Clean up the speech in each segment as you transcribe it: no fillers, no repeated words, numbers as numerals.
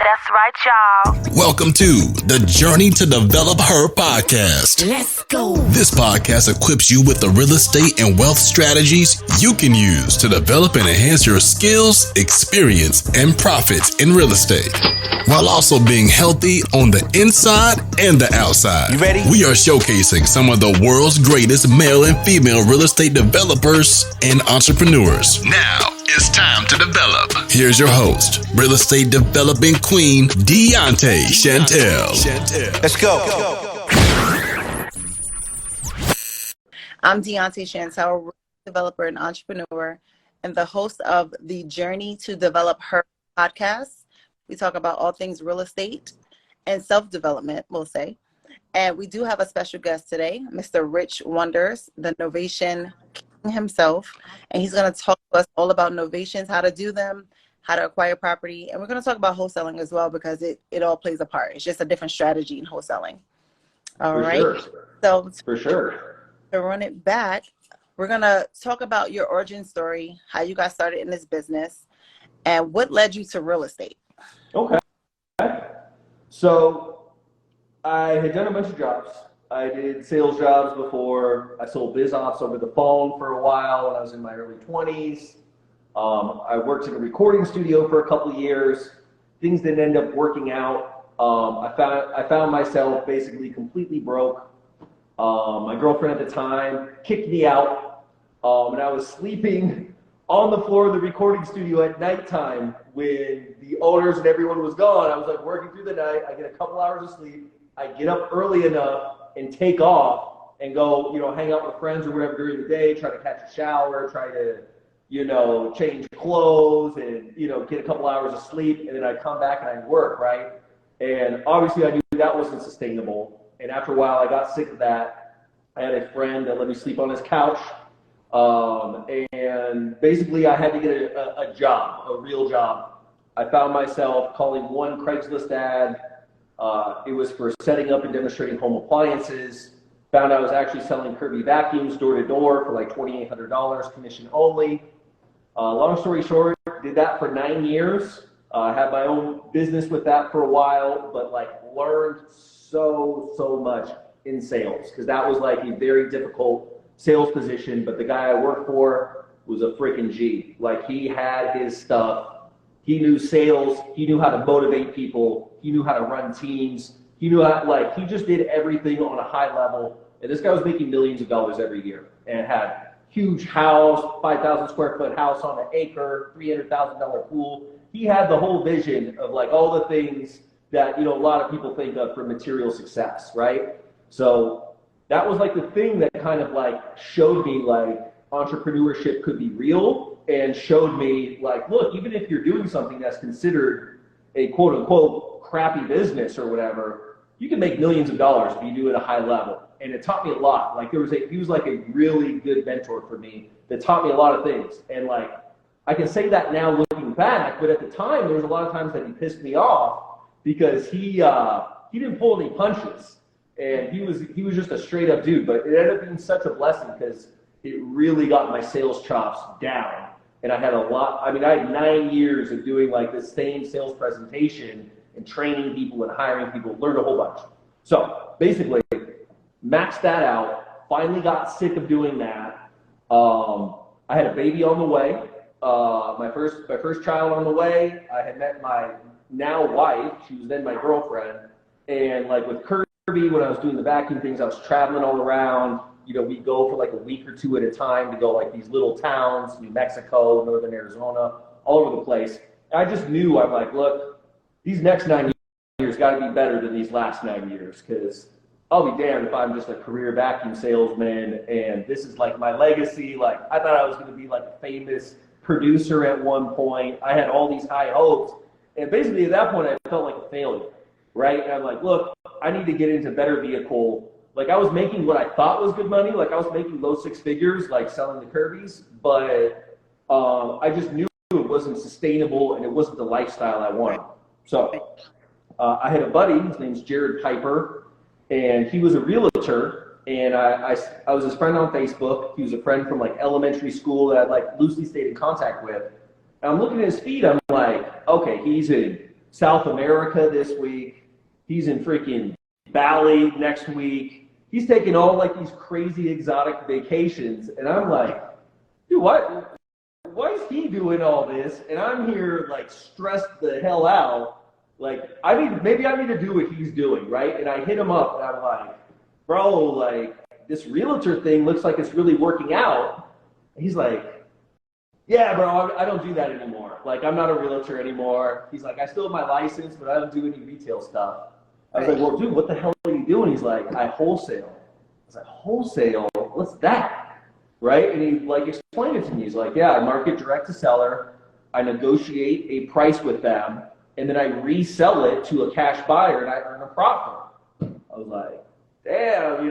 That's right, y'all. Welcome to the Journey to Develop Her podcast. Let's go. This podcast equips you with the real estate and wealth strategies you can use to develop and enhance your skills, experience, and profits in real estate, while also being healthy on the inside and the outside. You ready? We are showcasing some of the world's greatest male and female real estate developers and entrepreneurs. Now it's time to develop. Here's your host, real estate developing queen, Deontay Chantel. Let's go. I'm Deontay Chantel, developer and entrepreneur, and the host of the Journey to Develop Her podcast. We talk about all things real estate and self-development, we'll say. And we do have a special guest today, Mr. Rich Wonders, the Novation King himself. And he's going to talk to us all about novations, how to do them, how to acquire property. And we're going to talk about wholesaling as well, because it all plays a part. It's just a different strategy in wholesaling. All right. Sure. So For sure. to run it back, we're going to talk about your origin story, how you got started in this business, and what led you to real estate. Okay. So I had done a bunch of jobs. I did sales jobs before. I sold biz ops over the phone for a while when I was in my early 20s. I worked in a recording studio for a couple of years. Things didn't end up working out. I found myself basically completely broke. My girlfriend at the time kicked me out, and I was sleeping on the floor of the recording studio at nighttime when the owners and everyone was gone. I was like working through the night. I get a couple hours of sleep. I get up early enough and take off and go, hang out with friends or whatever during the day, try to catch a shower, try to, change clothes and, get a couple hours of sleep. And then I come back and I work, right? And obviously I knew that wasn't sustainable. And after a while I got sick of that. I had a friend that let me sleep on his couch. And basically I had to get a job, a real job. I found myself calling one Craigslist ad. It was for setting up and demonstrating home appliances. Found I was actually selling Kirby vacuums door to door for like $2,800, commission only. Long story short, did that for 9 years. Had my own business with that for a while, but learned so much in sales, because that was like a very difficult sales position. But the guy I worked for was a freaking G. He had his stuff. He knew sales. He knew how to motivate people. He knew how to run teams. He knew how, he just did everything on a high level. And this guy was making millions of dollars every year and had huge house, 5,000 square foot house on an acre, $300,000 pool. He had the whole vision of all the things that, a lot of people think of for material success, right? So that was the thing that kind of showed me entrepreneurship could be real, and showed me look, even if you're doing something that's considered a quote unquote crappy business or whatever, you can make millions of dollars if you do it at a high level. And it taught me a lot. He was a really good mentor for me that taught me a lot of things. And I can say that now looking back, but at the time there was a lot of times that he pissed me off because he didn't pull any punches, and he was just a straight up dude. But it ended up being such a blessing because it really got my sales chops down. And I had I had 9 years of doing the same sales presentation and training people and hiring people, learned a whole bunch. So basically, maxed that out, finally got sick of doing that. I had a baby on the way, my first child on the way. I had met my now wife, she was then my girlfriend. And with Kirby, when I was doing the vacuum things, I was traveling all around. We'd go for a week or two at a time to go these little towns, New Mexico, Northern Arizona, all over the place. And I just knew, I'm look, these next 9 years got to be better than these last 9 years, because I'll be damned if I'm just a career vacuum salesman and this is my legacy. I thought I was going to be a famous producer at one point. I had all these high hopes. And basically at that point, I felt like a failure, right? And I'm look, I need to get into better vehicle. I was making what I thought was good money. I was making low six figures, selling the Kirby's, but I just knew it wasn't sustainable and it wasn't the lifestyle I wanted. So I had a buddy, his name's Jared Piper, and he was a realtor, and I was his friend on Facebook. He was a friend from elementary school that I loosely stayed in contact with. And I'm looking at his feed, I'm okay, he's in South America this week. He's in freaking Bali next week. He's taking all like these crazy exotic vacations. And I'm like, dude, why is he doing all this? And I'm here like stressed the hell out. Like, maybe I need to do what he's doing, right? And I hit him up and I'm like, bro, like this realtor thing looks like it's really working out. And he's like, yeah, bro, I don't do that anymore. Like, I'm not a realtor anymore. He's like, I still have my license, but I don't do any retail stuff. I was like, well, dude, what the hell are you doing? He's like, I wholesale. I was like, wholesale? What's that? Right? And he like explained it to me. He's like, yeah, I market direct to seller. I negotiate a price with them, and then I resell it to a cash buyer, and I earn a profit. I was like, damn,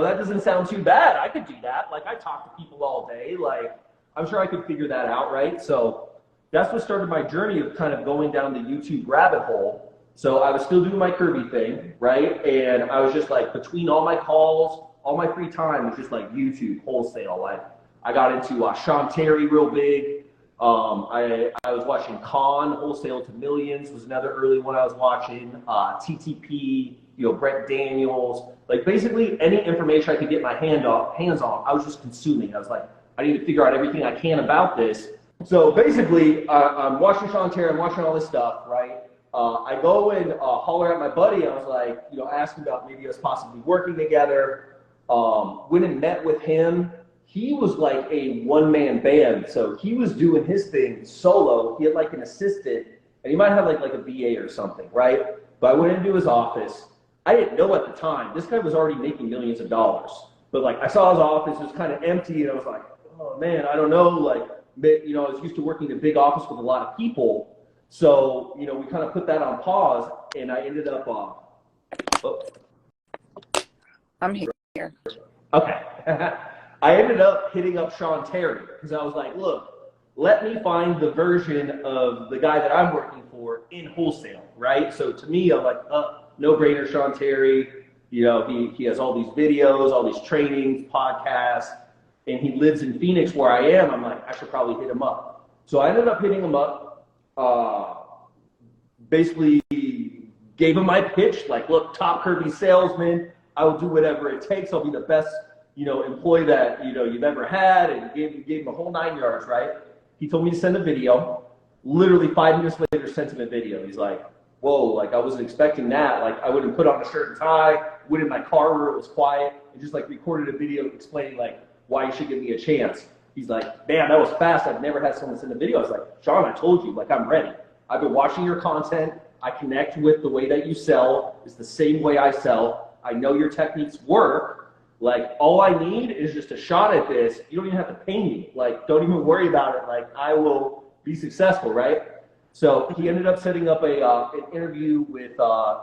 that doesn't sound too bad. I could do that. Like, I talk to people all day. Like, I'm sure I could figure that out, right? So that's what started my journey of kind of going down the YouTube rabbit hole. So I was still doing my Kirby thing, right? And I was just like, between all my calls, all my free time was just like YouTube, wholesale. Like, I got into Sean Terry real big. I was watching Wholesale to Millions was another early one I was watching. TTP, Brett Daniels. Like, basically any information I could get my hands on, I was just consuming. I was like, I need to figure out everything I can about this. So basically, I'm watching Sean Terry, I'm watching all this stuff, right? I go and holler at my buddy. I was like, ask him about maybe us possibly working together. Went and met with him. He was like a one-man band, so he was doing his thing solo. He had like an assistant, and he might have like a VA or something, right? But I went into his office. I didn't know at the time, this guy was already making millions of dollars. But like, I saw his office, it was kind of empty, and I was like, oh man, I don't know. Like, I was used to working in a big office with a lot of people. So, we kind of put that on pause, and I ended up, I'm here. Okay. I ended up hitting up Sean Terry because I was like, look, let me find the version of the guy that I'm working for in wholesale, right? So to me, I'm like, no brainer, Sean Terry. He has all these videos, all these trainings, podcasts, and he lives in Phoenix where I am. I'm like, I should probably hit him up. So I ended up hitting him up. Basically gave him my pitch, like, look, top Kirby salesman. I will do whatever it takes. I'll be the best, employee that, you've ever had. And gave him a whole 9 yards, right? He told me to send a video. Literally 5 minutes later, sent him a video. He's like, whoa, like, I wasn't expecting that. Like, I wouldn't put on a shirt and tie, went in my car where it was quiet, and just like recorded a video explaining like why you should give me a chance. He's like, man, that was fast. I've never had someone send a video. I was like, Sean, I told you, like, I'm ready. I've been watching your content. I connect with the way that you sell. It's the same way I sell. I know your techniques work. Like, all I need is just a shot at this. You don't even have to pay me. Like, don't even worry about it. Like, I will be successful, right? So he ended up setting up an interview with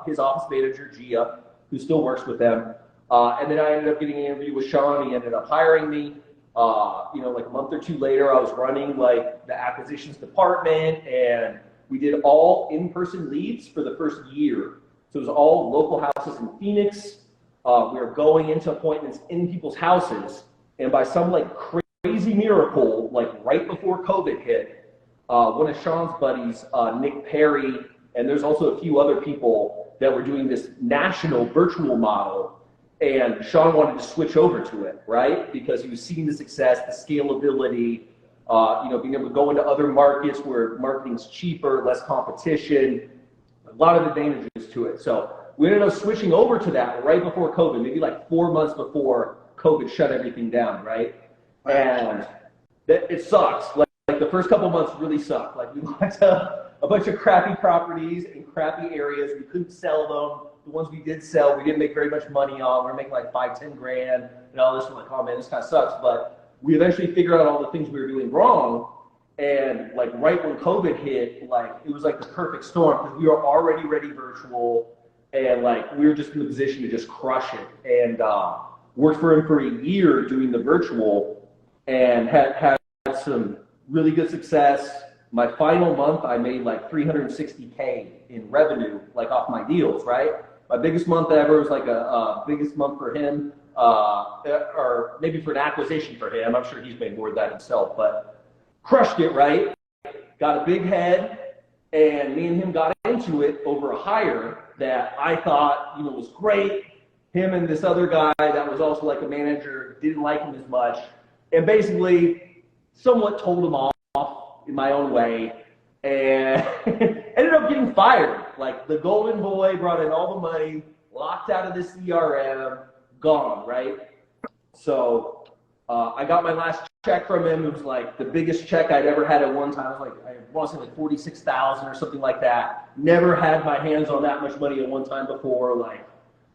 his office manager, Gia, who still works with them. And then I ended up getting an interview with Sean. He ended up hiring me. Like a month or two later, I was running like the acquisitions department, and we did all in-person leads for the first year. So it was all local houses in Phoenix. We were going into appointments in people's houses, and by some like crazy miracle, like right before COVID hit, one of Sean's buddies, Nick Perry, and there's also a few other people that were doing this national virtual model. And Sean wanted to switch over to it, right? Because he was seeing the success, the scalability, being able to go into other markets where marketing's cheaper, less competition, a lot of advantages to it. So we ended up switching over to that right before COVID, maybe like 4 months before COVID shut everything down, right? And it sucks. Like the first couple months really sucked. Like, we went to a bunch of crappy properties in crappy areas. We couldn't sell them. The ones we did sell, we didn't make very much money on. We were making like 5-10 grand and all this. We're like, oh man, this kind of sucks. But we eventually figured out all the things we were doing wrong. And like right when COVID hit, like it was like the perfect storm because we were already ready virtual, and like we were just in the position to just crush it. And worked for him for a year doing the virtual, and had some really good success. My final month, I made like $360K in revenue, like off my deals, right? My biggest month ever was like a biggest month for him, or maybe for an acquisition for him. I'm sure he's made more of that himself, but crushed it, right? Got a big head, And me and him got into it over a hire that I thought, was great. Him and this other guy that was also like a manager didn't like him as much. And basically somewhat told him off in my own way and ended up getting fired. Like the golden boy brought in all the money, locked out of the CRM, gone, right? So I got my last check from him. It was like the biggest check I'd ever had at one time. It was like, I want to say like 46,000 or something like that. Never had my hands on that much money at one time before. Like,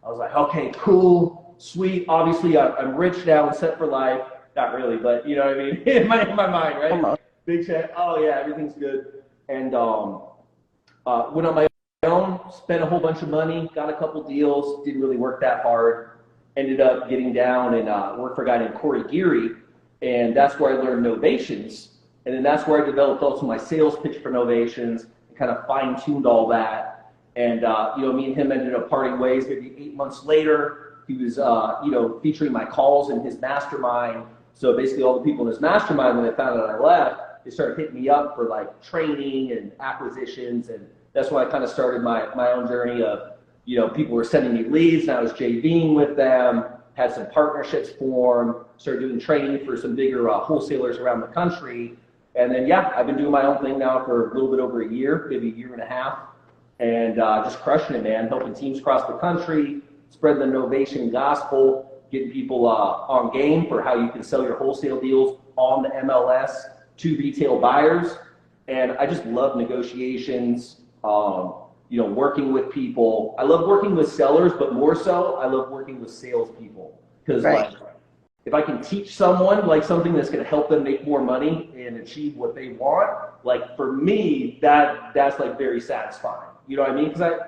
I was like, okay, cool, sweet. Obviously, I'm rich now and set for life. Not really, but you know what I mean? in my mind, right? Big check. Oh yeah, everything's good. And went on my own, spent a whole bunch of money, got a couple deals. Didn't really work that hard. Ended up getting down and worked for a guy named Corey Geary, and that's where I learned Novations. And then that's where I developed also my sales pitch for Novations and kind of fine-tuned all that. And me and him ended up parting ways maybe 8 months later. He was featuring my calls in his mastermind. So basically all the people in his mastermind, when they found out I left, they started hitting me up for like training and acquisitions. And that's when I kind of started my own journey of, people were sending me leads and I was JVing with them, had some partnerships formed, started doing training for some bigger wholesalers around the country. And then, I've been doing my own thing now for a little bit over a year, maybe a year and a half, and just crushing it, man, helping teams across the country, spread the Novation gospel, getting people on game for how you can sell your wholesale deals on the MLS to retail buyers. And I just love negotiations, working with people. I love working with sellers, but more so, I love working with salespeople. Because if I can teach someone like something that's going to help them make more money and achieve what they want, like for me, that's like very satisfying. You know what I mean? Because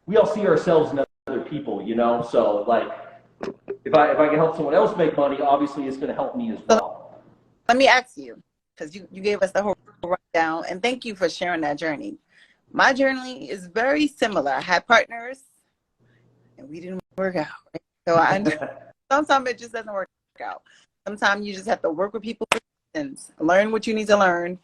we all see ourselves in other people, So like, if I can help someone else make money, obviously it's going to help me as well. Let me ask you, because you gave us the whole rundown, and thank you for sharing that journey. My journey is very similar. I had partners, and we didn't work out. Right? So sometimes it just doesn't work out. Sometimes you just have to work with people and learn what you need to learn,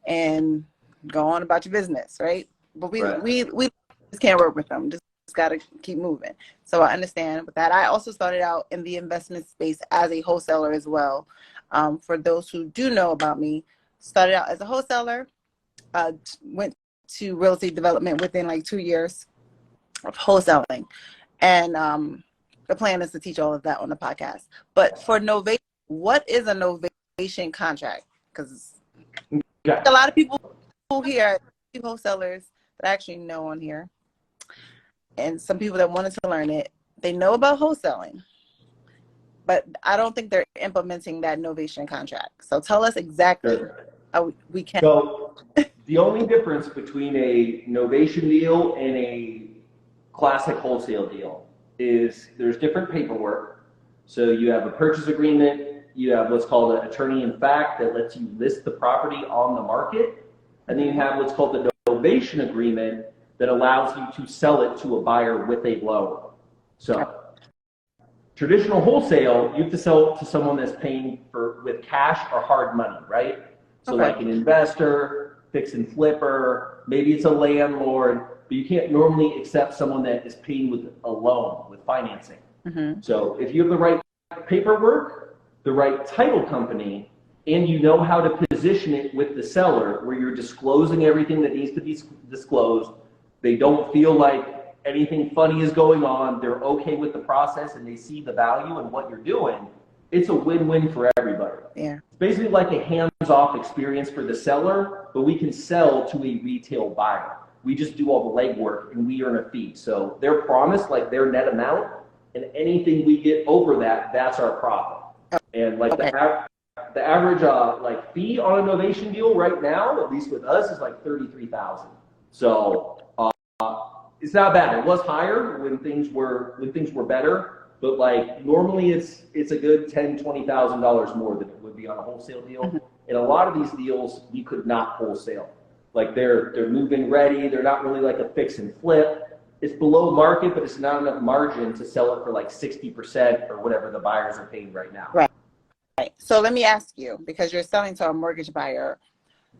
and go on about your business, right? But we just can't work with them. Just got to keep moving. So I understand with that. I also started out in the investment space as a wholesaler as well. For those who do know about me, started out as a wholesaler, went to real estate development within like 2 years of wholesaling. And the plan is to teach all of that on the podcast. But for Novation, what is a Novation contract? Because a lot of people here, wholesalers that I actually know on here, and some people that wanted to learn it, they know about wholesaling, but I don't think they're implementing that Novation contract. So tell us exactly how we can. So the only difference between a Novation deal and a classic wholesale deal is there's different paperwork. So you have a purchase agreement, you have what's called an attorney in fact that lets you list the property on the market, and then you have what's called the Novation Agreement that allows you to sell it to a buyer with a loan. So traditional wholesale, you have to sell to someone that's paying with cash or hard money, right? So like an investor, fix and flipper, maybe it's a landlord, but you can't normally accept someone that is paying with a loan, with financing. Mm-hmm. So if you have the right paperwork, the right title company, and you know how to position it with the seller where you're disclosing everything that needs to be disclosed, they don't feel like anything funny is going on, they're okay with the process, and they see the value in what you're doing, it's a win-win for everybody. Yeah. It's basically like a hands-off experience for the seller, but we can sell to a retail buyer. We just do all the legwork and we earn a fee. So they're promised like their net amount, and anything we get over that, that's our profit. And like the average like fee on a Novation deal right now, at least with us, is like $33,000. So it's not bad. It was higher when things were better, but like normally it's a good $10,000-$20,000 more than it would be on a wholesale deal. Mm-hmm. And a lot of these deals we could not wholesale. Like they're move-in ready. They're not really like a fix and flip. It's below market, but it's not enough margin to sell it for like 60% or whatever the buyers are paying right now. Right. So let me ask you, because you're selling to a mortgage buyer,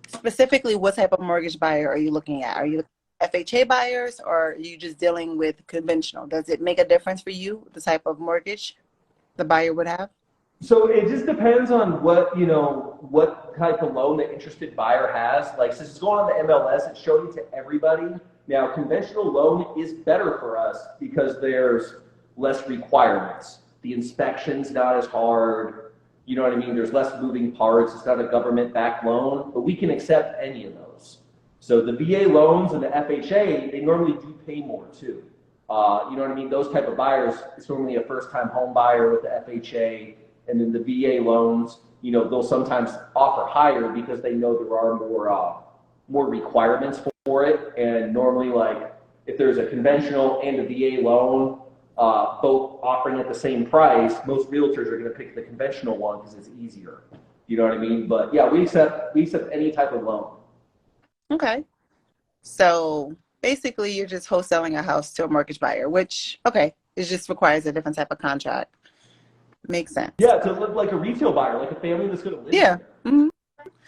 Specifically, what type of mortgage buyer are you looking at? Are you looking at FHA buyers, or are you just dealing with conventional? Does it make a difference for you, the type of mortgage the buyer would have? So it just depends on what type of loan the interested buyer has. Like, since it's going on the MLS, it's showing to everybody. Now, conventional loan is better for us because there's less requirements. The inspection's not as hard. You know what I mean? There's less moving parts. It's not a government-backed loan, but we can accept any of those. So the VA loans and the FHA, they normally do pay more too. You know what I mean? Those type of buyers, it's normally a first-time home buyer with the FHA. And then the VA loans, they'll sometimes offer higher because they know there are more requirements for it. And normally, like, if there's a conventional and a VA loan, both offering at the same price, most realtors are going to pick the conventional one because it's easier. You know what I mean? But yeah, we accept any type of loan. Okay. So basically, you're just wholesaling a house to a mortgage buyer, which, okay, it just requires a different type of contract. Makes sense. Yeah, to live like a retail buyer, like a family that's going to live Yeah. there. Mm-hmm.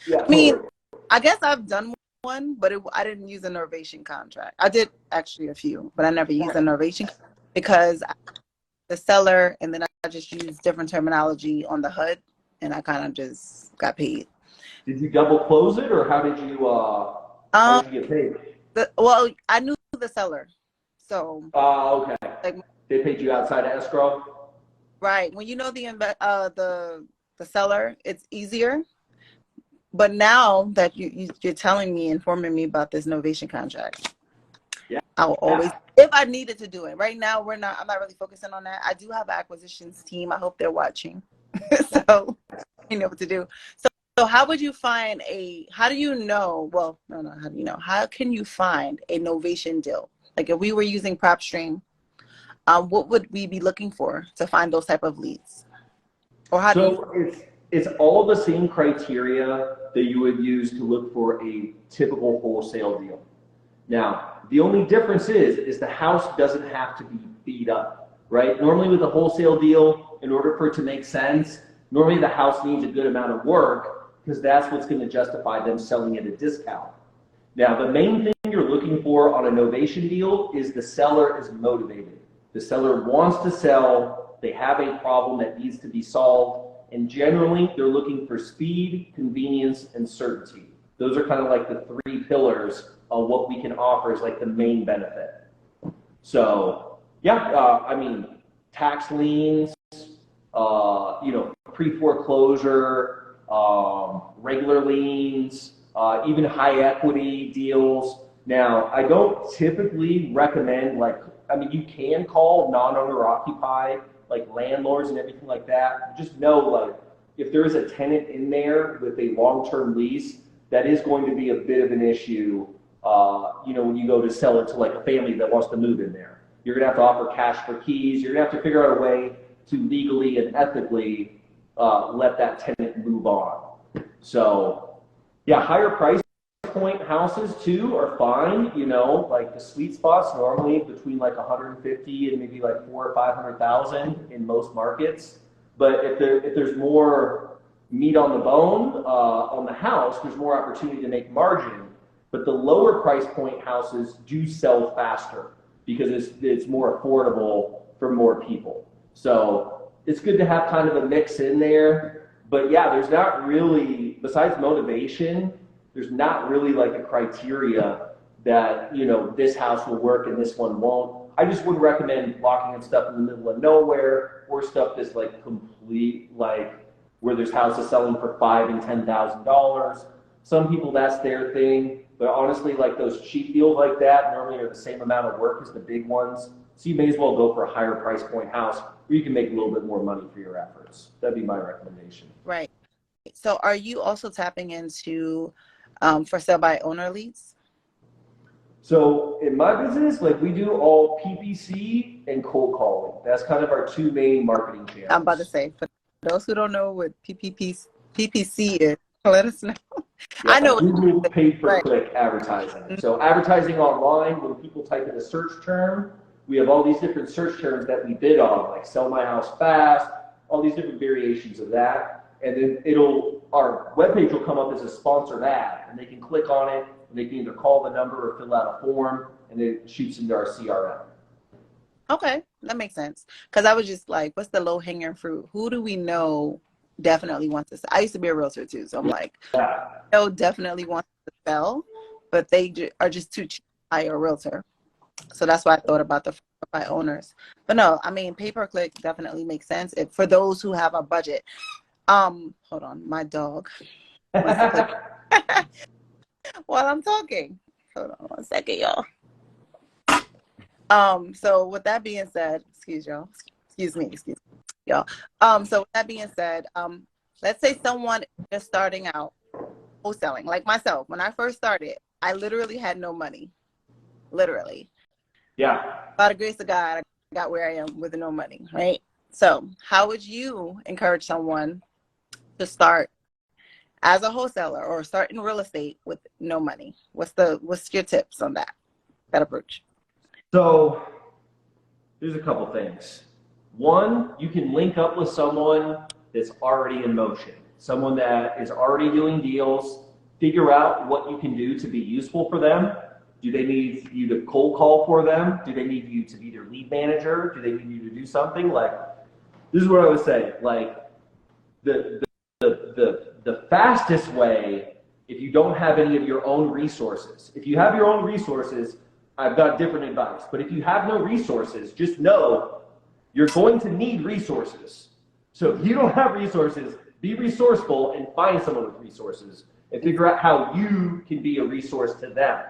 Yeah, I mean, totally. I guess I've done one, but I didn't use a Novation contract. I did actually a few, but I never used a Novation because the seller, and then I just used different terminology on the HUD, and I kind of just got paid. Did you double close it, or how did you get paid? Well, I knew the seller, so. Okay. Like, they paid you outside of escrow? Right. When you know the seller, it's easier. But now that you're telling me, informing me about this Novation contract, yeah, I'll always, if I needed to do it. Right now, I'm not really focusing on that. I do have an acquisitions team. I hope they're watching. So you know what to do. So how would you find how do you know, well, no, how do you know? How can you find a Novation deal? Like, if we were using PropStream, what would we be looking for to find those type of leads? Or how it's all the same criteria that you would use to look for a typical wholesale deal. Now, the only difference is the house doesn't have to be beat up, right? Normally with a wholesale deal, in order for it to make sense, normally the house needs a good amount of work because that's what's going to justify them selling at a discount. Now, the main thing you're looking for on a Novation deal is the seller is motivated. The seller wants to sell, they have a problem that needs to be solved, and generally they're looking for speed, convenience, and certainty. Those are kind of like the three pillars of what we can offer as like the main benefit. So yeah, I mean, tax liens, pre-foreclosure, regular liens, even high equity deals. Now, I don't typically recommend you can call non-owner occupied, like landlords and everything like that. Just know, like, if there is a tenant in there with a long-term lease, that is going to be a bit of an issue, when you go to sell it to like a family that wants to move in there. You're gonna have to offer cash for keys. You're gonna have to figure out a way to legally and ethically let that tenant move on. So yeah, higher price point houses too are fine, like the sweet spots normally between like 150 and maybe like 400,000 or 500,000 in most markets. But if there's more meat on the bone on the house, there's more opportunity to make margin. But the lower price point houses do sell faster because it's more affordable for more people. So it's good to have kind of a mix in there. But yeah, there's not really, besides motivation, there's not really like a criteria that, this house will work and this one won't. I just wouldn't recommend locking in stuff in the middle of nowhere or stuff that's like complete, like where there's houses selling for $5,000 and $10,000. Some people, that's their thing. But honestly, like those cheap deals like that normally are the same amount of work as the big ones. So you may as well go for a higher price point house where you can make a little bit more money for your efforts. That'd be my recommendation. Right. So are you also tapping into for sale by owner leads? So in my business, like we do all PPC and cold calling. That's kind of our two main marketing channels. I'm about to say, for those who don't know what PPC is, let us know. Yeah, I know Google paid per right. click advertising. So advertising online, when people type in a search term, we have all these different search terms that we bid on, like sell my house fast, all these different variations of that. And then it'll our webpage will come up as a sponsored ad, and they can click on it, and they can either call the number or fill out a form, and it shoots into our CRM. Okay, that makes sense. Because I was just like, what's the low-hanging fruit? Who do we know definitely wants to sell? I used to be a realtor too, so I'm like, no, definitely wants to sell, but they are just too cheap to hire a realtor. So that's why I thought about the by owners. But no, I mean, pay-per-click definitely makes sense for those who have a budget. Hold on, my dog wants to click while I'm talking. Hold on 1 second, y'all. So with that being said, excuse me, y'all. So with that being said, let's say someone is starting out wholesaling, like myself. When I first started, I literally had no money. Literally. Yeah. By the grace of God, I got where I am with no money, right? So how would you encourage someone to start as a wholesaler or start in real estate with no money? What's your tips on that approach? So there's a couple things. One, you can link up with someone that's already in motion, someone that is already doing deals, figure out what you can do to be useful for them. Do they need you to cold call for them? Do they need you to be their lead manager? Do they need you to do something? Like, this is what I would say, like the fastest way, if you don't have any of your own resources, if you have your own resources, I've got different advice. But if you have no resources, just know you're going to need resources. So if you don't have resources, be resourceful and find someone with resources and figure out how you can be a resource to them.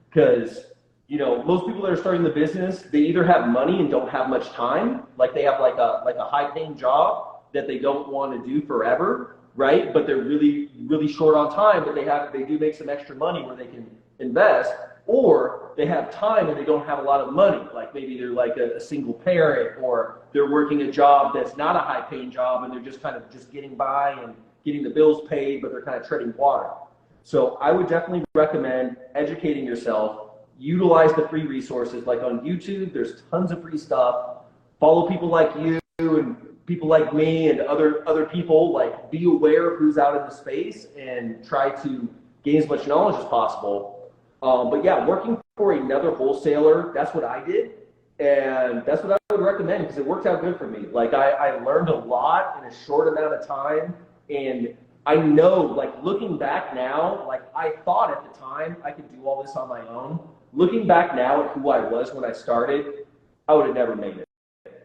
Because, you know, most people that are starting the business, they either have money and don't have much time, like they have like a high-paying job that they don't want to do forever, right? But they're really, really short on time, but they do make some extra money where they can invest. Or they have time and they don't have a lot of money, like maybe they're like a single parent, or they're working a job that's not a high-paying job and they're just kind of just getting by and getting the bills paid, but they're kind of treading water. So I would definitely recommend educating yourself. Utilize the free resources, like on YouTube, there's tons of free stuff. Follow people like you and people like me and other people. Like, be aware of who's out in the space and try to gain as much knowledge as possible. But yeah, working for another wholesaler, that's what I did. And that's what I would recommend because it worked out good for me. Like, I learned a lot in a short amount of time. And I know, like, looking back now, like, I thought at the time I could do all this on my own. Looking back now at who I was when I started, I would have never made it.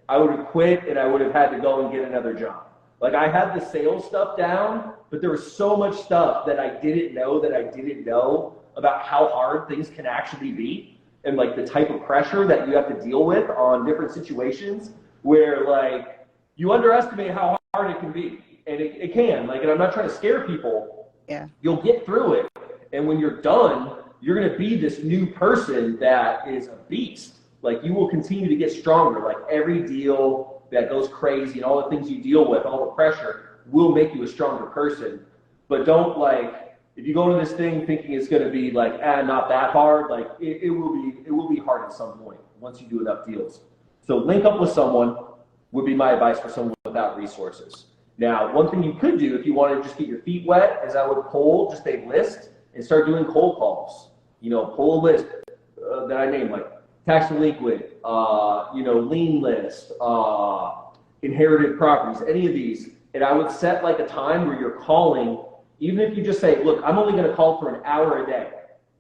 I would have quit and I would have had to go and get another job. Like, I had the sales stuff down, but there was so much stuff that I didn't know about how hard things can actually be and, like, the type of pressure that you have to deal with on different situations where, like, you underestimate how hard it can be. And it can, like, and I'm not trying to scare people. Yeah. You'll get through it. And when you're done, you're going to be this new person that is a beast. Like, you will continue to get stronger. Like, every deal that goes crazy and all the things you deal with, all the pressure, will make you a stronger person. But don't, like, if you go into this thing thinking it's going to be like, not that hard, like, it will be hard at some point once you do enough deals. So link up with someone would be my advice for someone without resources. Now, one thing you could do if you want to just get your feet wet is I would pull just a list and start doing cold calls. You know, pull a list that I named, like tax delinquent, lien list, inherited properties, any of these. And I would set like a time where you're calling, even if you just say, look, I'm only going to call for an hour a day.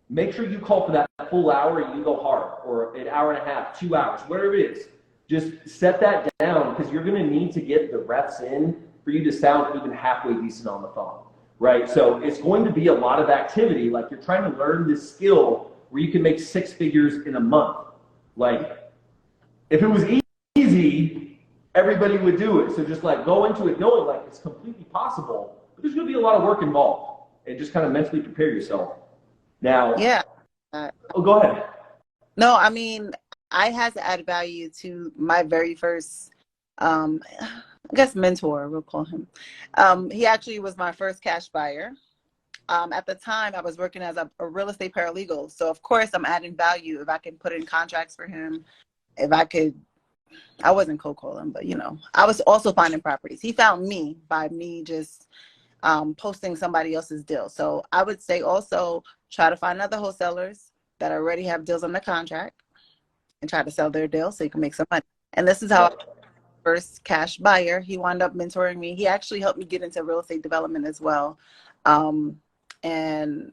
Make sure you call for that full hour and you go hard, or an hour and a half, 2 hours, whatever it is. Just set that down because you're going to need to get the reps in for you to sound even halfway decent on the phone, right? So it's going to be a lot of activity. Like, you're trying to learn this skill where you can make 6 figures in a month. Like, if it was easy, everybody would do it. So just like go into it knowing like it's completely possible, but there's going to be a lot of work involved, and just kind of mentally prepare yourself. Now, yeah. Go ahead. No, I mean, I had to add value to my very first, I guess, mentor, we'll call him. He actually was my first cash buyer. At the time, I was working as a real estate paralegal. So, of course, I'm adding value if I can put in contracts for him. If I could, I wasn't cold calling, but, I was also finding properties. He found me by me just posting somebody else's deal. So I would say also try to find other wholesalers that already have deals on the contract and try to sell their deal so you can make some money. And this is how first cash buyer, he wound up mentoring me. He actually helped me get into real estate development as well. And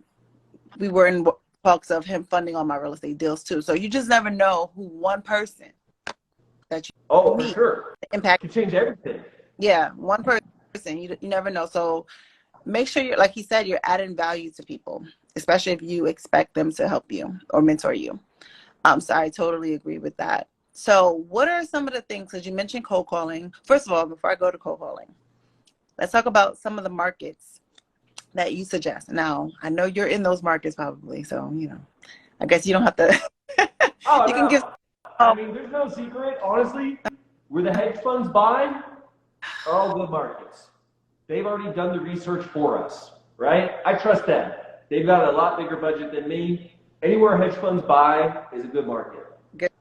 we were in talks of him funding all my real estate deals too. So you just never know who one person that you meet, for sure, impact can change everything. Yeah, one person, you never know. So make sure you're, like he said, you're adding value to people, especially if you expect them to help you or mentor you. So I totally agree with that. So what are some of the things, because you mentioned cold calling. First of all, before I go to cold calling, let's talk about some of the markets that you suggest. Now, I know you're in those markets probably, so, I guess you don't have to. Oh, you no. can give. I mean, there's no secret, honestly. Where the hedge funds buy are all good markets. They've already done the research for us, right? I trust them. They've got a lot bigger budget than me. Anywhere hedge funds buy is a good market. Good.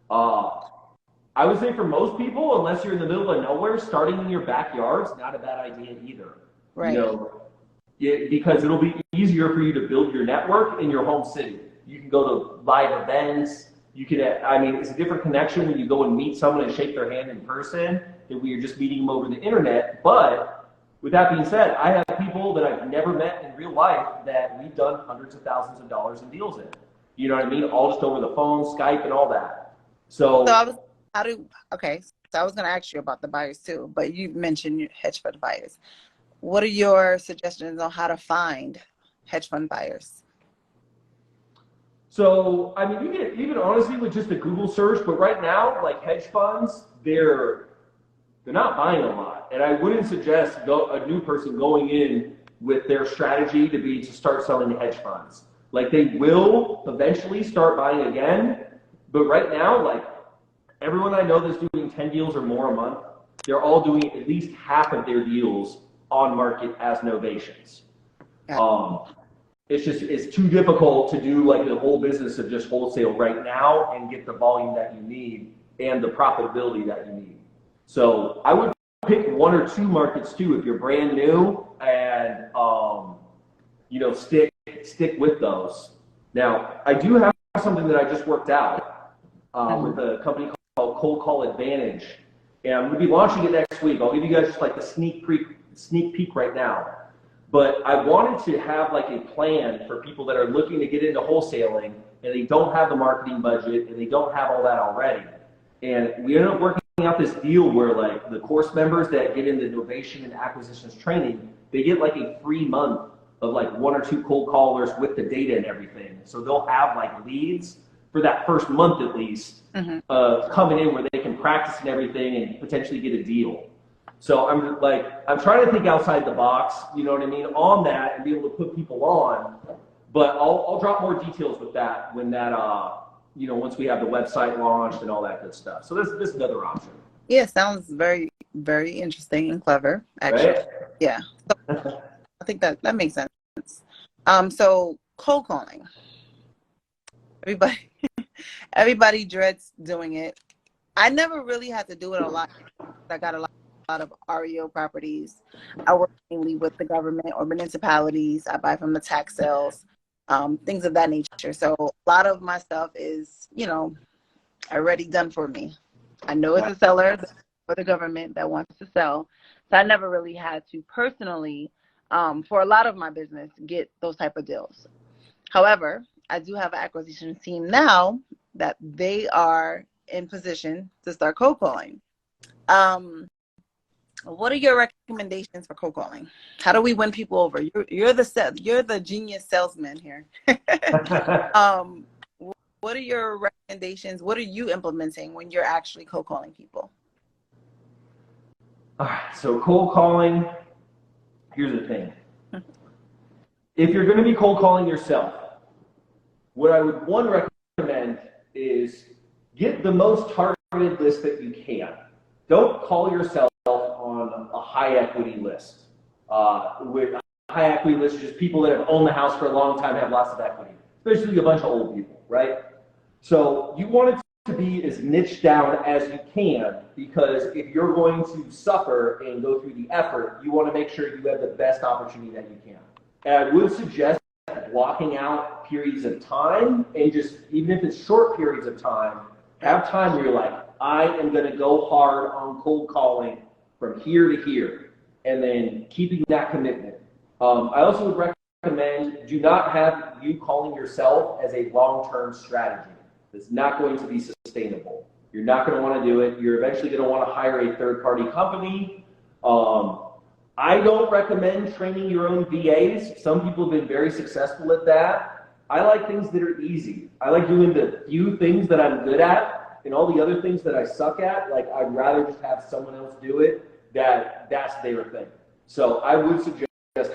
I would say for most people, unless you're in the middle of nowhere, starting in your backyard is not a bad idea either. Right. Because it'll be easier for you to build your network in your home city. You can go to live events. You can, it's a different connection when you go and meet someone and shake their hand in person than when you're just meeting them over the internet. But with that being said, I have people that I've never met in real life that we've done hundreds of thousands of dollars in deals in. You know what I mean? All just over the phone, Skype, and all that. So I was going to ask you about the buyers too, but you mentioned your hedge fund buyers. What are your suggestions on how to find hedge fund buyers? So, you can even honestly with just a Google search, but right now, like hedge funds, they're not buying a lot. And I wouldn't suggest a new person going in with their strategy to start selling to hedge funds. Like they will eventually start buying again, but right now, like everyone I know that's doing 10 deals or more a month, they're all doing at least half of their deals on market as novations. It's too difficult to do like the whole business of just wholesale right now and get the volume that you need and the profitability that you need. So I would pick one or two markets too if you're brand new and stick with those. Now I do have something that I just worked out with a company called Cold Call Advantage, and I'm going to be launching it next week. I'll give you guys just like the sneak peek right now. But I wanted to have like a plan for people that are looking to get into wholesaling and they don't have the marketing budget and they don't have all that already. And we ended up working out this deal where like the course members that get into Novation and Acquisitions training, they get like a free month of like one or two cold callers with the data and everything. So they'll have like leads for that first month at least coming in where they can practice and everything and potentially get a deal. So I'm trying to think outside the box, you know what I mean, on that and be able to put people on. But I'll drop more details with that when that once we have the website launched and all that good stuff. So this is another option. Yeah, sounds very, very interesting and clever, actually. Right? Yeah. So I think that makes sense. So cold calling. Everybody dreads doing it. I never really had to do it a lot. I got a lot of REO properties. I work mainly with the government or municipalities. I buy from the tax sales, things of that nature. So a lot of my stuff is, already done for me. I know it's a seller for the government that wants to sell. So I never really had to personally, for a lot of my business, get those type of deals. However, I do have an acquisition team now that they are in position to start cold calling. What are your recommendations for cold calling? How do we win people over? You're the genius salesman here. What are your recommendations? What are you implementing when you're actually cold calling people? All right, so cold calling, here's the thing. If you're going to be cold calling yourself, what I would recommend is get the most targeted list that you can. Don't call yourself on a high equity list. With a high equity list, just people that have owned the house for a long time, have lots of equity. Especially a bunch of old people, right? So you want to be as niche down as you can, because if you're going to suffer and go through the effort, you want to make sure you have the best opportunity that you can. And I would suggest blocking out periods of time, and just, even if it's short periods of time, have time where you're like, I am going to go hard on cold calling from here to here, and then keeping that commitment. I also would recommend, do not have you calling yourself as a long-term strategy. It's not going to be sustainable. You're not going to want to do it. You're eventually going to want to hire a third-party company. I don't recommend training your own VAs. Some people have been very successful at that. I like things that are easy. I like doing the few things that I'm good at, and all the other things that I suck at, like, I'd rather just have someone else do it. That's their thing. So I would suggest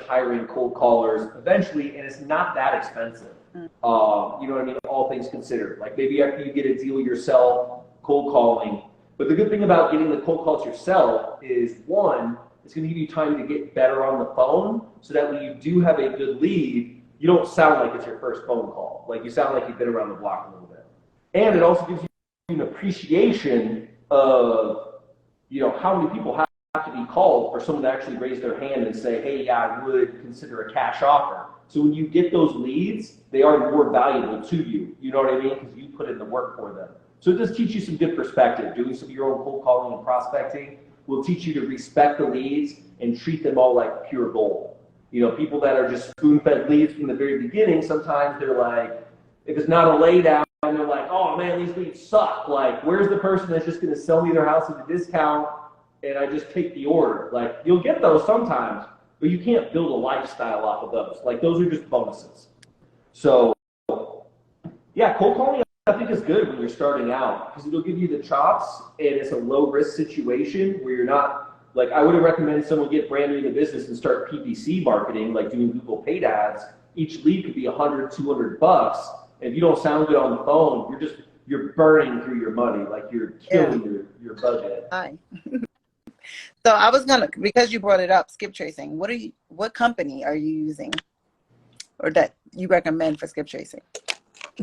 hiring cold callers eventually, and it's not that expensive. You know what I mean? All things considered. Like, maybe after you get a deal yourself, cold calling. But the good thing about getting the cold calls yourself is, one, it's going to give you time to get better on the phone, so that when you do have a good lead, you don't sound like it's your first phone call. Like, you sound like you've been around the block a little bit. And it also gives you an appreciation of, you know, how many people have to be called for someone to actually raise their hand and say, hey, yeah, I would consider a cash offer. So when you get those leads, they are more valuable to you. You know what I mean? Because you put in the work for them. So it does teach you some good perspective. Doing some of your own cold calling and prospecting will teach you to respect the leads and treat them all like pure gold. You know, people that are just spoon-fed leads from the very beginning, sometimes they're like, if it's not a lay down, they're like, oh man, these leads suck. Like, where's the person that's just going to sell me their house at a discount and I just take the order? Like, you'll get those sometimes, but you can't build a lifestyle off of those. Like, those are just bonuses. So, yeah, cold calling I think is good when you're starting out, because it'll give you the chops, and it's a low-risk situation where you're not, like, I wouldn't recommend someone get brand new in the business and start PPC marketing, like doing Google paid ads. Each lead could be $100, $200. And if you don't sound good on the phone, you're burning through your money, like you're killing your budget. Hi. So I was gonna, because you brought it up, skip tracing. What company are you using, or that you recommend for skip tracing?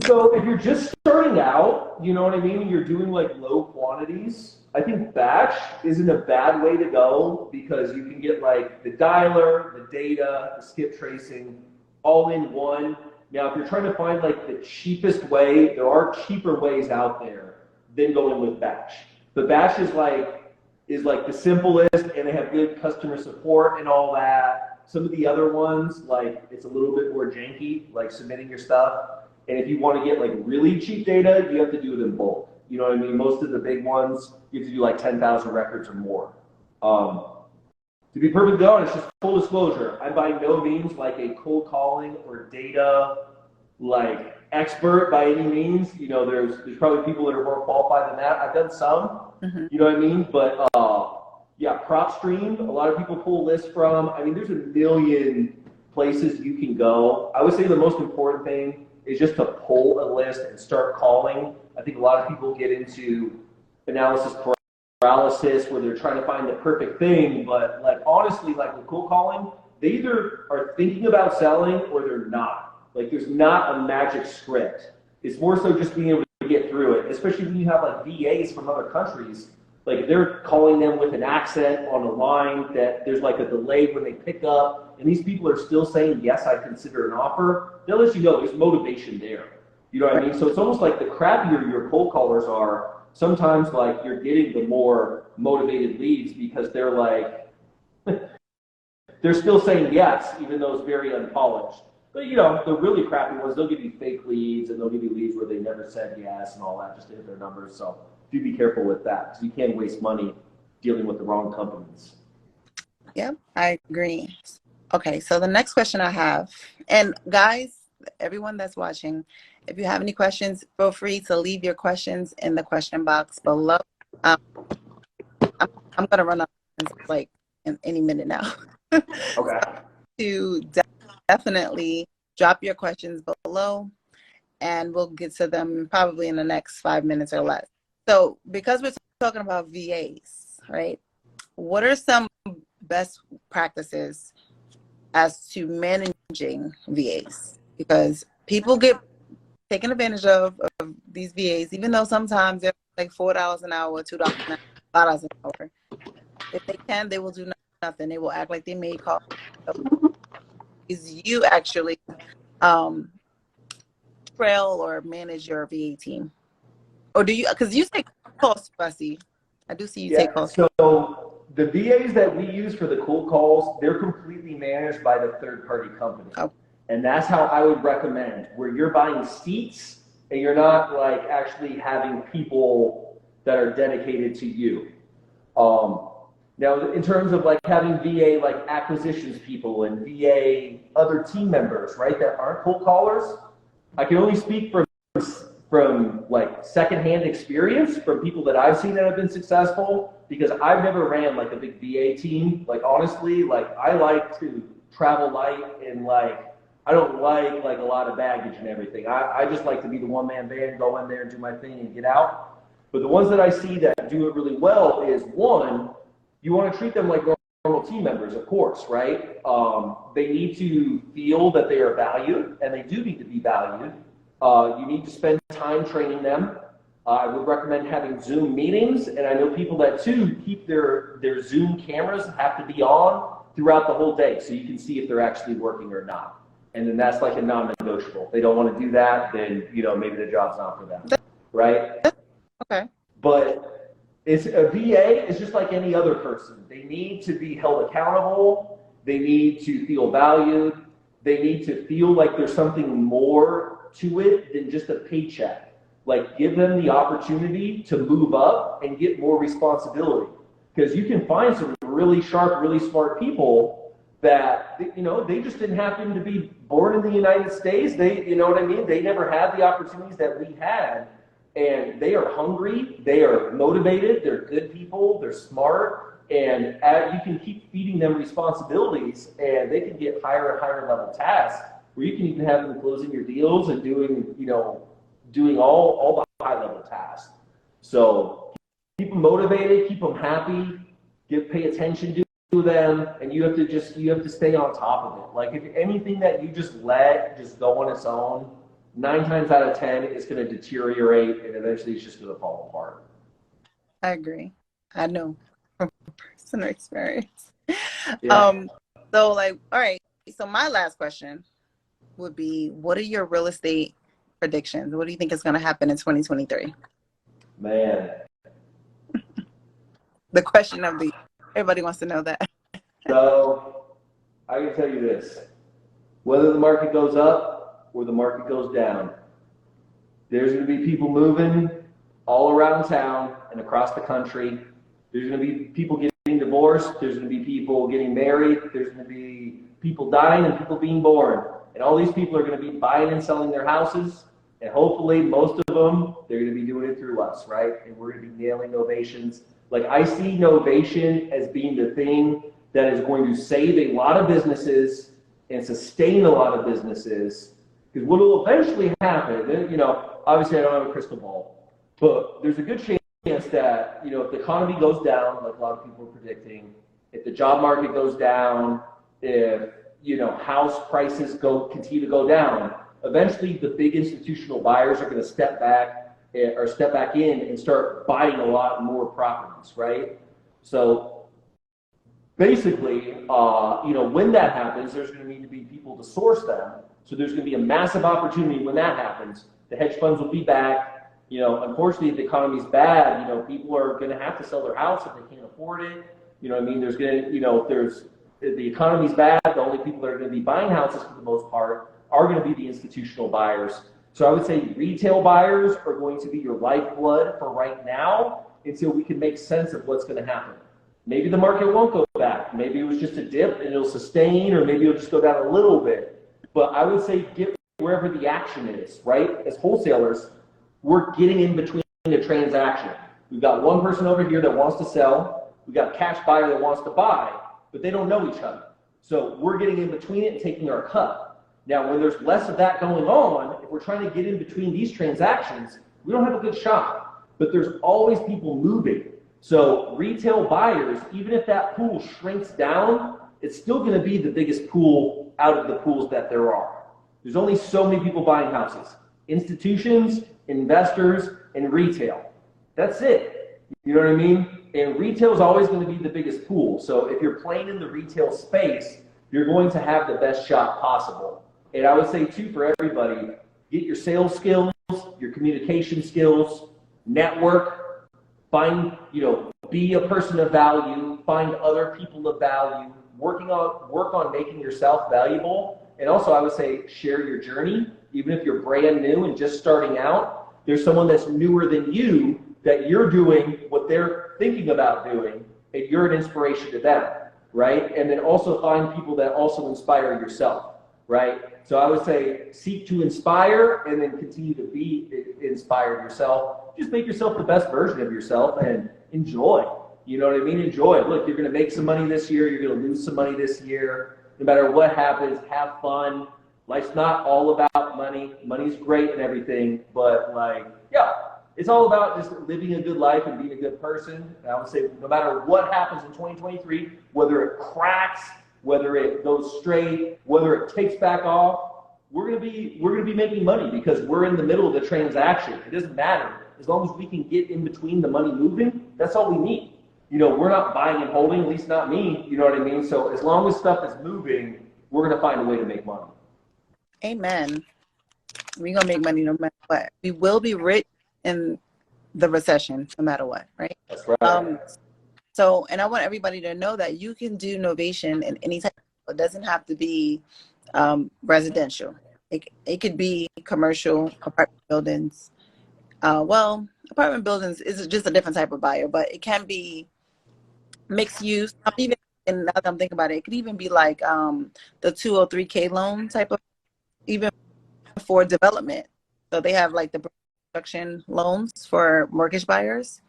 So if you're just starting out, you know what I mean, you're doing like low quantities, I think batch isn't a bad way to go, because you can get like the dialer, the data, the skip tracing all in one. Now, if you're trying to find like the cheapest way, there are cheaper ways out there than going with batch. But batch is like the simplest, and they have good customer support and all that. Some of the other ones, like, it's a little bit more janky, like submitting your stuff. And if you want to get like really cheap data, you have to do it in bulk. You know what I mean? Most of the big ones, you have to do like 10,000 records or more. To be perfectly honest, just full disclosure, I'm by no means like a cold calling or data like expert by any means. You know, there's probably people that are more qualified than that. I've done some, you know what I mean? But yeah, PropStream, a lot of people pull lists from. I mean, there's a million places you can go. I would say the most important thing is just to pull a list and start calling. I think a lot of people get into analysis paralysis where they're trying to find the perfect thing, but like honestly, like with cold calling, they either are thinking about selling or they're not. Like, there's not a magic script. It's more so just being able to get through it, especially when you have like VAs from other countries. Like, they're calling them with an accent on a line that there's like a delay when they pick up, and these people are still saying, yes, I consider an offer. They'll let you know there's motivation there. You know what I mean? So it's almost like the crappier your cold callers are, sometimes like you're getting the more motivated leads, because they're like, they're still saying yes, even though it's very unpolished. But you know, the really crappy ones, they'll give you fake leads, and they'll give you leads where they never said yes and all that, just to hit their numbers. So do be careful with that, because you can't waste money dealing with the wrong companies. Yep, I agree. Okay, so the next question I have, and guys, everyone that's watching, if you have any questions, feel free to leave your questions in the question box below. I'm going to run out like in any minute now. Okay. To definitely drop your questions below, and we'll get to them probably in the next 5 minutes or less. So because we're talking about VAs, right? What are some best practices as to managing VAs? Because people get taking advantage of these VAs, even though sometimes they're like $4 an hour, $2 an hour, $5 an hour. If they can, they will do nothing. They will act like they made calls. So is you actually trail or manage your VA team? Or do you, because you take calls, I see. I do see you take calls. So the VAs that we use for the cold calls, they're completely managed by the third-party company. Oh. And that's how I would recommend, where you're buying seats and you're not like actually having people that are dedicated to you. Now, in terms of like having VA like acquisitions people and VA other team members, right, that aren't cold callers, I can only speak from like secondhand experience from people that I've seen that have been successful, because I've never ran like a big VA team. Like honestly, like I like to travel light and like I don't like a lot of baggage and everything. I just like to be the one-man band, go in there and do my thing and get out. But the ones that I see that do it really well is, one, you want to treat them like normal team members, of course, right? They need to feel that they are valued, and they do need to be valued. You need to spend time training them. I would recommend having Zoom meetings, and I know people that too keep their Zoom cameras have to be on throughout the whole day so you can see if they're actually working or not. And then that's like a non-negotiable. If they don't want to do that, then maybe the job's not for them, right? Okay. But it's a VA is just like any other person. They need to be held accountable. They need to feel valued. They need to feel like there's something more to it than just a paycheck. Like, give them the opportunity to move up and get more responsibility. Because you can find some really sharp, really smart people that, they just didn't happen to be born in the United States. They, They never had the opportunities that we had. And they are hungry, they are motivated, they're good people, they're smart, and you can keep feeding them responsibilities, and they can get higher and higher level tasks where you can even have them closing your deals and doing all the high level tasks. So keep them motivated, keep them happy, pay attention to them, and you have to stay on top of it. Like, if anything that you just let just go on its own, 9 times out of 10, it's going to deteriorate, and eventually it's just going to fall apart. I agree. I know from personal experience. Yeah. So all right. So my last question would be, what are your real estate predictions? What do you think is going to happen in 2023? Man. The question of the, everybody wants to know that. So I can tell you this, whether the market goes up or the market goes down, there's going to be people moving all around town and across the country. There's going to be people getting divorced. There's going to be people getting married. There's going to be people dying and people being born. And all these people are going to be buying and selling their houses. And hopefully most of them, they're going to be doing it through us, right? And we're going to be nailing novations. Like, I see novation as being the thing that is going to save a lot of businesses and sustain a lot of businesses. Because what will eventually happen, obviously I don't have a crystal ball, but there's a good chance that, if the economy goes down, like a lot of people are predicting, if the job market goes down, if, house prices continue to go down, eventually the big institutional buyers are going to step back in and start buying a lot more properties, right? So basically, when that happens, there's going to need to be people to source them. So there's going to be a massive opportunity when that happens. The hedge funds will be back. Unfortunately, if the economy's bad, people are going to have to sell their house if they can't afford it. There's going to, if the economy's bad, the only people that are going to be buying houses for the most part are going to be the institutional buyers. So I would say retail buyers are going to be your lifeblood for right now until we can make sense of what's going to happen. Maybe the market won't go back. Maybe it was just a dip and it'll sustain, or maybe it'll just go down a little bit. But I would say get wherever the action is, right? As wholesalers, we're getting in between the transaction. We've got one person over here that wants to sell. We've got a cash buyer that wants to buy, but they don't know each other. So we're getting in between it and taking our cut. Now, when there's less of that going on, if we're trying to get in between these transactions, we don't have a good shot. But there's always people moving. So retail buyers, even if that pool shrinks down, it's still going to be the biggest pool out of the pools that there are. There's only so many people buying houses. institutions, investors, and retail. That's it. You know what I mean? And retail is always going to be the biggest pool. So if you're playing in the retail space, you're going to have the best shot possible. And I would say too, for everybody, get your sales skills, your communication skills, network, find, be a person of value, find other people of value, work on making yourself valuable. And also I would say share your journey. Even if you're brand new and just starting out, there's someone that's newer than you that you're doing what they're thinking about doing, and you're an inspiration to them, right? And then also find people that also inspire yourself, right? So I would say seek to inspire and then continue to be inspired yourself. Just make yourself the best version of yourself and enjoy. You know what I mean? Enjoy. Look, you're going to make some money this year. You're going to lose some money this year. No matter what happens, have fun. Life's not all about money. Money's great and everything, but it's all about just living a good life and being a good person. And I would say no matter what happens in 2023, whether it cracks, whether it goes straight, whether it takes back off, we're gonna be making money because we're in the middle of the transaction. It doesn't matter. As long as we can get in between the money moving, that's all we need. We're not buying and holding, at least not me, you know what I mean? So as long as stuff is moving, we're gonna find a way to make money. Amen. We're going to make money no matter what. We will be rich in the recession no matter what, right? That's right. So, and I want everybody to know that you can do novation in any type. It doesn't have to be residential. It could be commercial, apartment buildings. Apartment buildings is just a different type of buyer, but it can be mixed use. And now that I'm thinking about it, it could even be like the 203K loan type of, even for development. So they have like the production loans for mortgage buyers.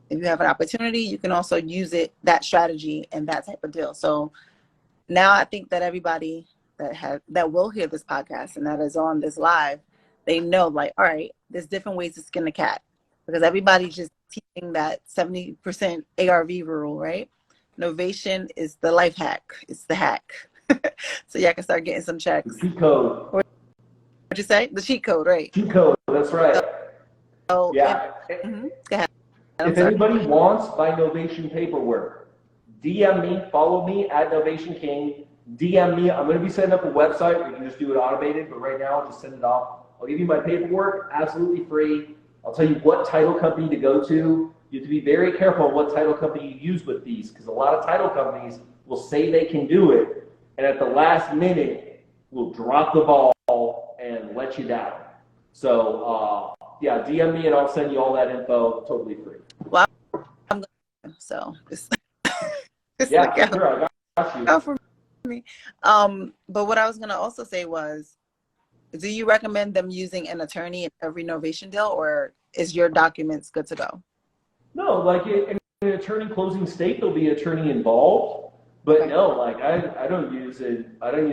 If you have an opportunity, you can also use that strategy and that type of deal. So now I think that everybody that will hear this podcast and that is on this live, they know all right, there's different ways to skin a cat, because everybody's just teaching that 70% ARV rule, right? Novation is the life hack. It's the hack. So y'all can start getting some checks. The cheat code. What'd you say? The cheat code, right? Cheat code, that's right. So Yeah. Go ahead. If anybody wants my Novation paperwork, DM me, follow me at Novation King. DM me. I'm going to be setting up a website where you can just do it automated, but right now I'll just send it off. I'll give you my paperwork, absolutely free. I'll tell you what title company to go to. You have to be very careful on what title company you use with these, because a lot of title companies will say they can do it, and at the last minute will drop the ball and let you down. So, DM me and I'll send you all that info totally free. Well, I'm going to, so it's yeah, sure, I got you. Out for me. But what I was going to also say was, do you recommend them using an attorney in every novation deal, or is your documents good to go? No, like in an attorney closing state, there'll be an attorney involved. But okay. No, like I don't use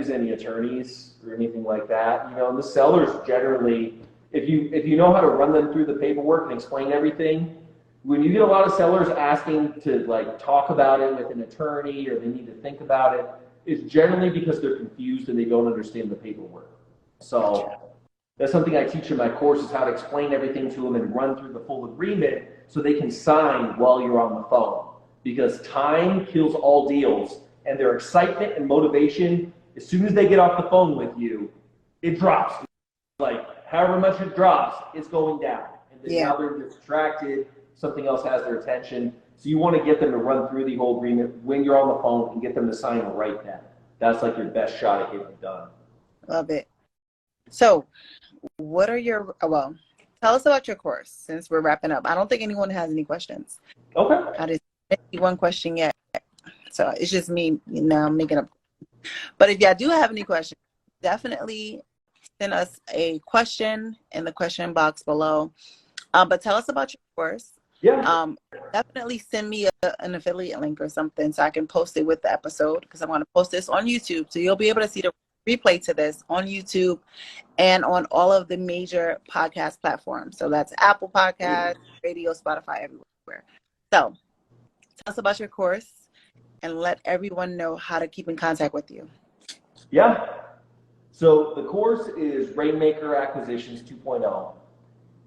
any attorneys or anything like that. And the sellers generally, if you know how to run them through the paperwork and explain everything, when you get a lot of sellers asking to talk about it with an attorney or they need to think about it, it's generally because they're confused and they don't understand the paperwork. So that's something I teach in my course, is how to explain everything to them and run through the full agreement so they can sign while you're on the phone. Because time kills all deals, and their excitement and motivation, as soon as they get off the phone with you, it drops. However much it drops, it's going down. And then now they're distracted, something else has their attention. So you want to get them to run through the whole agreement when you're on the phone and get them to sign right then. That's your best shot at getting it done. Love it. So what are tell us about your course since we're wrapping up. I don't think anyone has any questions. Okay. I didn't see one question yet. So it's just me now making up. But if y'all do have any questions, definitely send us a question in the question box below. But tell us about your course. Yeah. Definitely send me an affiliate link or something so I can post it with the episode, because I want to post this on YouTube. So you'll be able to see the replay to this on YouTube and on all of the major podcast platforms. So that's Apple Podcasts, Radio, Spotify, everywhere. So tell us about your course and let everyone know how to keep in contact with you. Yeah. So the course is Rainmaker Acquisitions 2.0.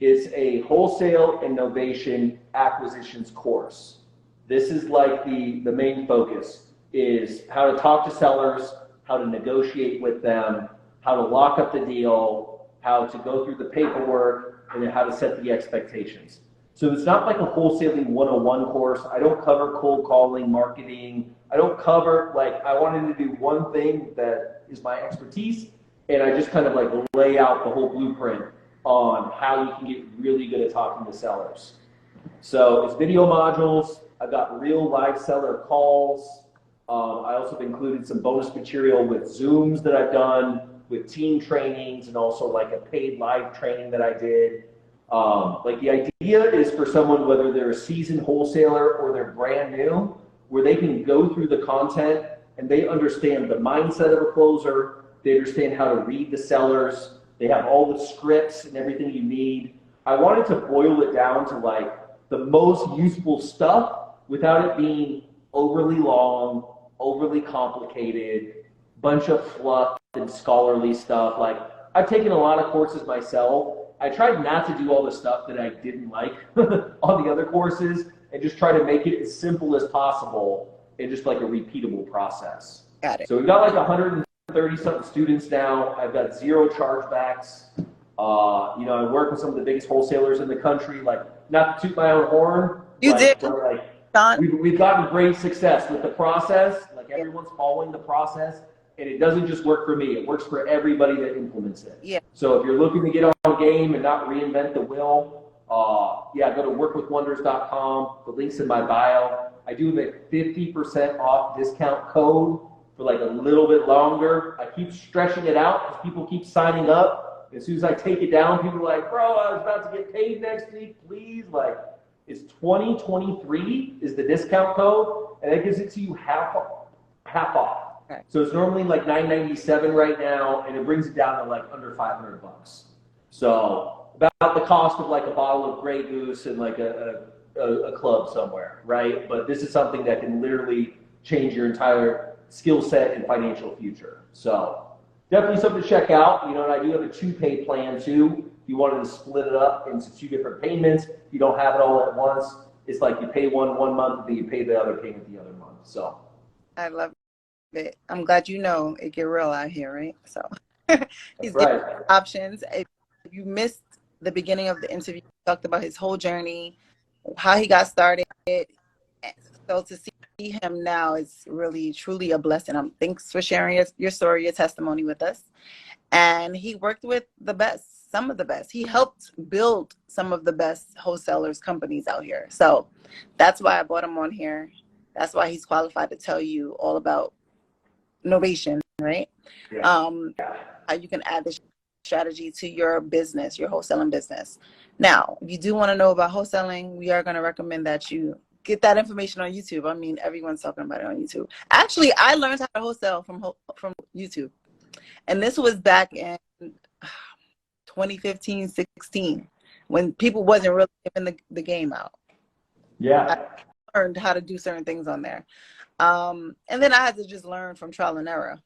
It's a wholesale and novation acquisitions course. This is like the main focus is how to talk to sellers, how to negotiate with them, how to lock up the deal, how to go through the paperwork, and then how to set the expectations. So it's not like a wholesaling 101 course. I don't cover cold calling, marketing. I don't cover, like, I wanted to do one thing that is my expertise, and I just kind of like lay out the whole blueprint on how you can get really good at talking to sellers. So it's video modules. I've got real live seller calls. I also have included some bonus material with Zooms that I've done, with team trainings, and also like a paid live training that I did. Like the idea is for someone, whether they're a seasoned wholesaler or they're brand new, where they can go through the content and they understand the mindset of a closer, they understand how to read the sellers, they have all the scripts and everything you need. I wanted to boil it down to like the most useful stuff without it being overly long, overly complicated, bunch of fluff and scholarly stuff. Like, I've taken a lot of courses myself. I tried not to do all the stuff that I didn't like on the other courses and just try to make it as simple as possible and just like a repeatable process. Got it. So we've got like 130 something students now. I've got 0 chargebacks. You know, I work with some of the biggest wholesalers in the country, like, not to toot my own horn. You did. Like, we've gotten great success with the process. Like, everyone's following the process, and it doesn't just work for me. It works for everybody that implements it. Yeah. So if you're looking to get on game and not reinvent the wheel, yeah, go to workwithwonders.com. The link's in my bio. I do have a 50% off discount code for like a little bit longer. I keep stretching it out because people keep signing up. As soon as I take it down, people are like, bro, I was about to get paid next week, please. Like, it's 2023 is the discount code, and that gives it to you half off. Okay. So it's normally like $9.97 right now, and it brings it down to like under $500. So about the cost of like a bottle of Grey Goose and like a club somewhere, right? But this is something that can literally change your entire skill set and financial future. So definitely something to check out. You know, and I do have a 2-pay plan too. If you wanted to split it up into 2 different payments, if you don't have it all at once, it's like you pay one month, and then you pay the other payment the other month. So I love it. I'm glad you know it get real out here, right? So he's right. giving options. If you missed the beginning of the interview, he talked about his whole journey, how he got started. So to see him now is really, truly a blessing. Thanks for sharing your story, your testimony with us. And he worked with the best, some of the best. He helped build some of the best wholesalers companies out here. So that's why I brought him on here. That's why he's qualified to tell you all about Novation, right? Yeah. How you can add this strategy to your business, your wholesaling business. Now, if you do want to know about wholesaling, we are going to recommend that you get that information on YouTube. I mean, everyone's talking about it on YouTube. Actually, I learned how to wholesale from YouTube. And this was back in 2015, 16, when people wasn't really giving the game out. Yeah. I learned how to do certain things on there. And then I had to just learn from trial and error.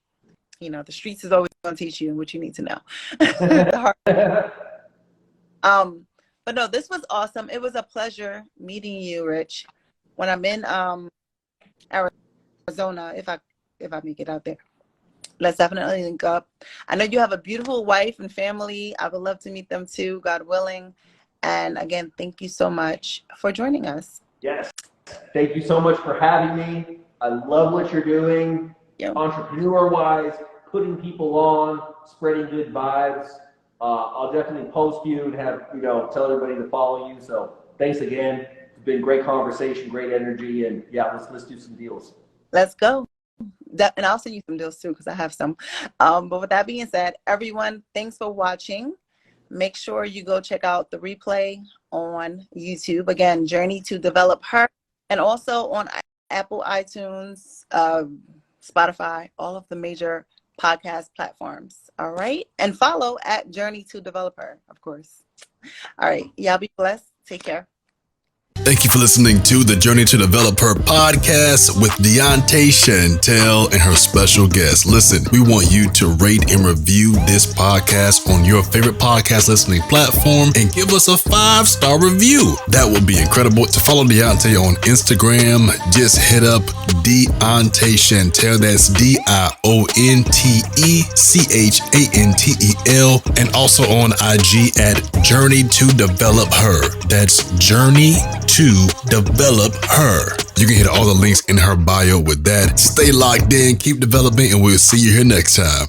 You know, the streets is always going to teach you what you need to know. But no, this was awesome. It was a pleasure meeting you, Rich. When I'm in Arizona, if I make it out there, let's definitely link up. I know you have a beautiful wife and family. I would love to meet them too, God willing. And again, thank you so much for joining us. Yes. Thank you so much for having me. I love what you're doing, entrepreneur-wise, putting people on, spreading good vibes. I'll definitely post you and have, tell everybody to follow you. So thanks again. It's been great conversation, great energy, and yeah, let's do some deals. Let's go. And I'll send you some deals too, because I have some. But with that being said, everyone, thanks for watching. Make sure you go check out the replay on YouTube. Again, Journey to Develop Her, and also on Apple, iTunes, Spotify, all of the major podcast platforms. All right. And follow at Journey to Develop Her, of course. All right. Y'all be blessed. Take care. Thank you for listening to the Journey to Develop Her podcast with Deontay Chantel and her special guest. Listen, we want you to rate and review this podcast on your favorite podcast listening platform and give us a 5-star review. That would be incredible. To follow Deontay on Instagram, just hit up Deontay Chantel. That's DIONTECHANTEL. And also on IG at Journey to Develop Her. That's Journey to Develop Her. You can hit all the links in her bio with that. Stay locked in, keep developing, and we'll see you here next time.